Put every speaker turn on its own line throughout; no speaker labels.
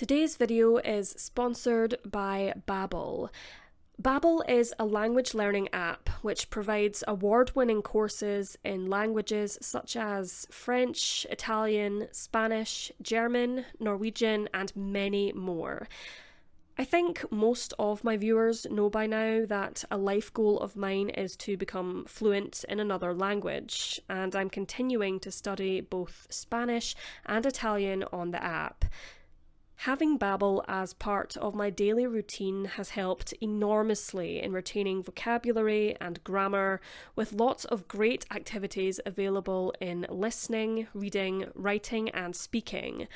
Today's video is sponsored by Babbel. Babbel is a language learning app which provides award-winning courses in languages such as French, Italian, Spanish, German, Norwegian, and many more. I think most of my viewers know by now that a life goal of mine is to become fluent in another language, and I'm continuing to study both Spanish and Italian on the app. Having Babbel as part of my daily routine has helped enormously in retaining vocabulary and grammar, with lots of great activities available in listening, reading, writing, and speaking.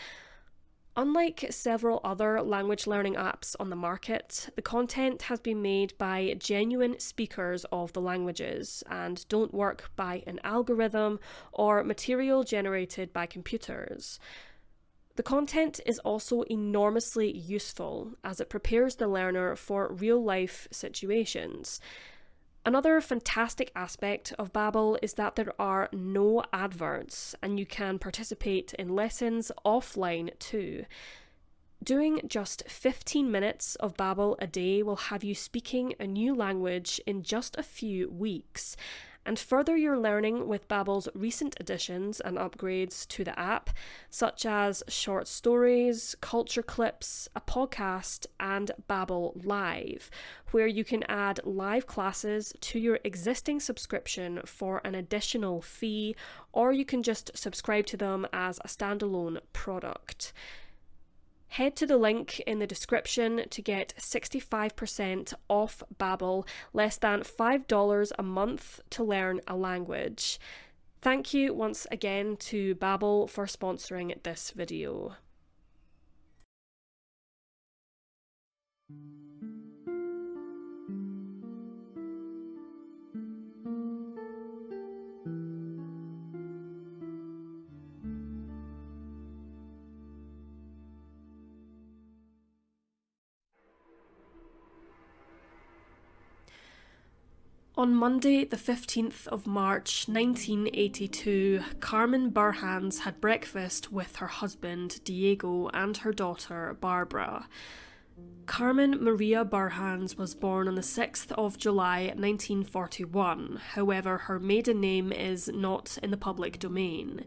Unlike several other language learning apps on the market, the content has been made by genuine speakers of the languages and don't work by an algorithm or material generated by computers. The content is also enormously useful as it prepares the learner for real-life situations. Another fantastic aspect of Babbel is that there are no adverts and you can participate in lessons offline too. Doing just 15 minutes of Babbel a day will have you speaking a new language in just a few weeks. And further your learning with Babbel's recent additions and upgrades to the app, such as short stories, culture clips, a podcast, and Babbel Live, where you can add live classes to your existing subscription for an additional fee, or you can just subscribe to them as a standalone product. Head to the link in the description to get 65% off Babbel, less than $5 a month to learn a language. Thank you once again to Babbel for sponsoring this video. On Monday, the 15th of March 1982, García-Burhans had breakfast with her husband Diego and her daughter Barbara. Carmen Maria Burhans was born on the 6th of July 1941, however her maiden name is not in the public domain.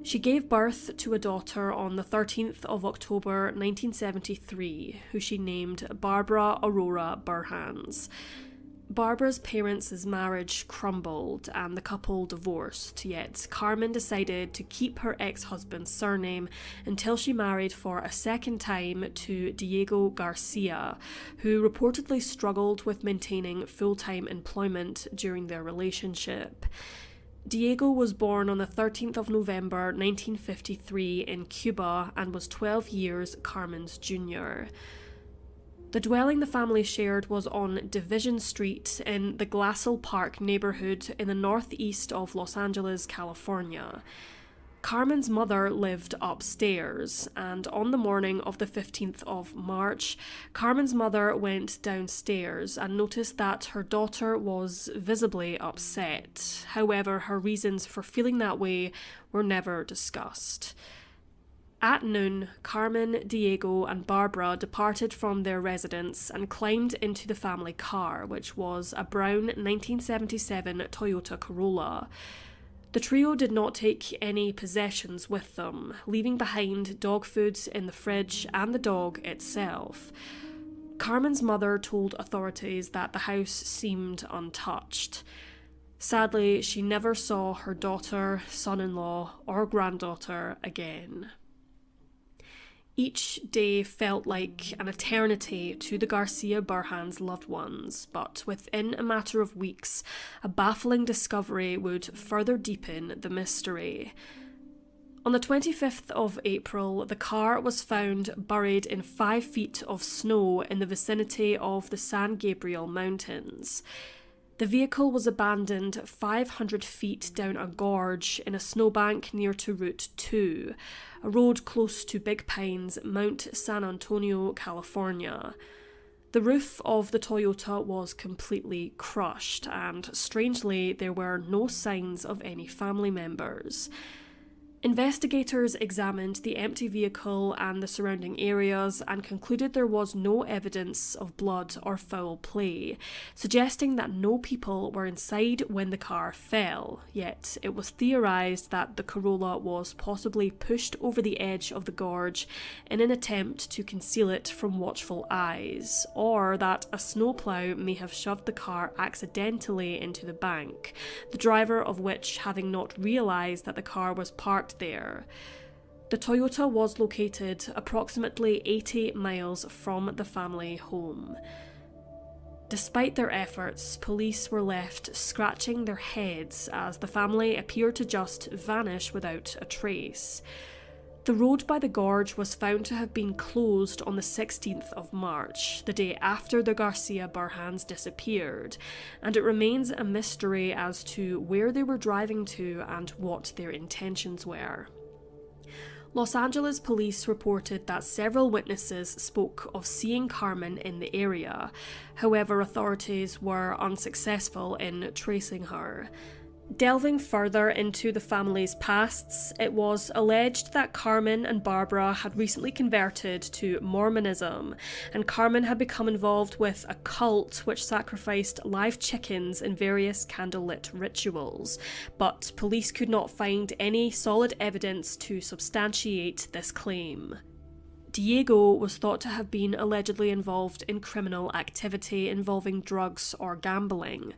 She gave birth to a daughter on the 13th of October 1973, who she named Barbara Aurora Burhans. Barbara's parents' marriage crumbled and the couple divorced, yet Carmen decided to keep her ex-husband's surname until she married for a second time to Diego Garcia, who reportedly struggled with maintaining full-time employment during their relationship. Diego was born on the 13th of November 1953 in Cuba and was 12 years Carmen's junior. The dwelling the family shared was on Division Street in the Glassell Park neighborhood in the northeast of Los Angeles, California. Carmen's mother lived upstairs, and on the morning of the 15th of March, Carmen's mother went downstairs and noticed that her daughter was visibly upset. However, her reasons for feeling that way were never discussed. At noon, Carmen, Diego, and Barbara departed from their residence and climbed into the family car, which was a brown 1977 Toyota Corolla. The trio did not take any possessions with them, leaving behind dog food in the fridge and the dog itself. Carmen's mother told authorities that the house seemed untouched. Sadly, she never saw her daughter, son-in-law, or granddaughter again. Each day felt like an eternity to the García-Burhans loved ones, but within a matter of weeks, a baffling discovery would further deepen the mystery. On the 25th of April, the car was found buried in 5 feet of snow in the vicinity of the San Gabriel Mountains. The vehicle was abandoned 500 feet down a gorge in a snowbank near to Route 2, a road close to Big Pines, Mount San Antonio, California. The roof of the Toyota was completely crushed, and strangely, there were no signs of any family members. Investigators examined the empty vehicle and the surrounding areas and concluded there was no evidence of blood or foul play, suggesting that no people were inside when the car fell. Yet it was theorised that the Corolla was possibly pushed over the edge of the gorge in an attempt to conceal it from watchful eyes, or that a snowplow may have shoved the car accidentally into the bank, the driver of which having not realised that the car was parked there. The Toyota was located approximately 80 miles from the family home. Despite their efforts, police were left scratching their heads as the family appeared to just vanish without a trace. The road by the gorge was found to have been closed on the 16th of March, the day after the García-Burhans disappeared, and it remains a mystery as to where they were driving to and what their intentions were. Los Angeles police reported that several witnesses spoke of seeing Carmen in the area. However, authorities were unsuccessful in tracing her. Delving further into the family's pasts, it was alleged that Carmen and Barbara had recently converted to Mormonism, and Carmen had become involved with a cult which sacrificed live chickens in various candlelit rituals, but police could not find any solid evidence to substantiate this claim. Diego was thought to have been allegedly involved in criminal activity involving drugs or gambling.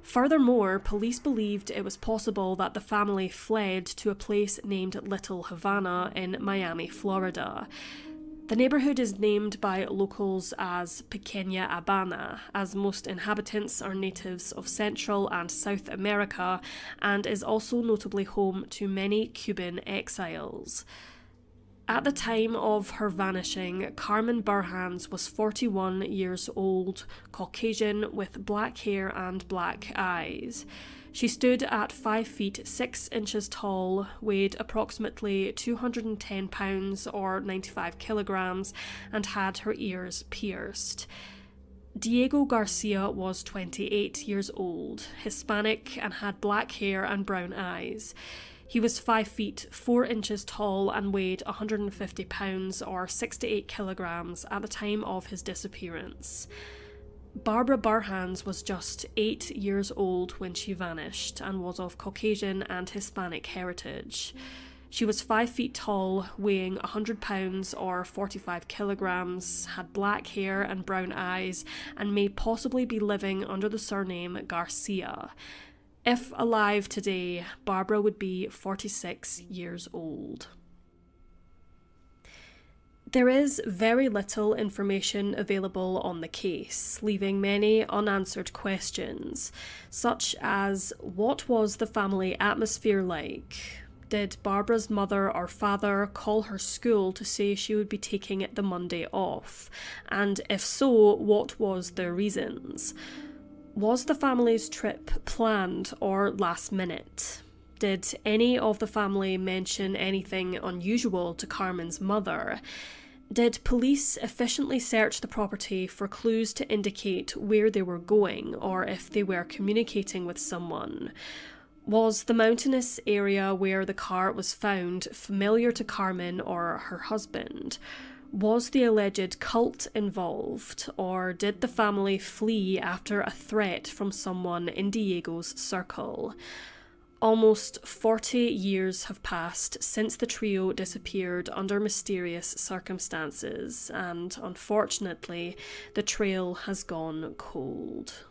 Furthermore, police believed it was possible that the family fled to a place named Little Havana in Miami, Florida. The neighbourhood is named by locals as Pequeña Habana, as most inhabitants are natives of Central and South America, and is also notably home to many Cuban exiles. At the time of her vanishing, Carmen Burhans was 41 years old, Caucasian with black hair and black eyes. She stood at 5 feet 6 inches tall, weighed approximately 210 pounds or 95 kilograms, and had her ears pierced. Diego Garcia was 28 years old, Hispanic, and had black hair and brown eyes. He was 5 feet 4 inches tall and weighed 150 pounds or 68 kilograms at the time of his disappearance. Barbara Burhans was just 8 years old when she vanished and was of Caucasian and Hispanic heritage. She was 5 feet tall, weighing 100 pounds or 45 kilograms, had black hair and brown eyes, and may possibly be living under the surname Garcia. If alive today, Barbara would be 46 years old. There is very little information available on the case, leaving many unanswered questions, such as what was the family atmosphere like? Did Barbara's mother or father call her school to say she would be taking the Monday off? And if so, what was their reasons? Was the family's trip planned or last minute? Did any of the family mention anything unusual to Carmen's mother? Did police efficiently search the property for clues to indicate where they were going or if they were communicating with someone? Was the mountainous area where the car was found familiar to Carmen or her husband? Was the alleged cult involved, or did the family flee after a threat from someone in Diego's circle? Almost 40 years have passed since the trio disappeared under mysterious circumstances, and unfortunately, the trail has gone cold.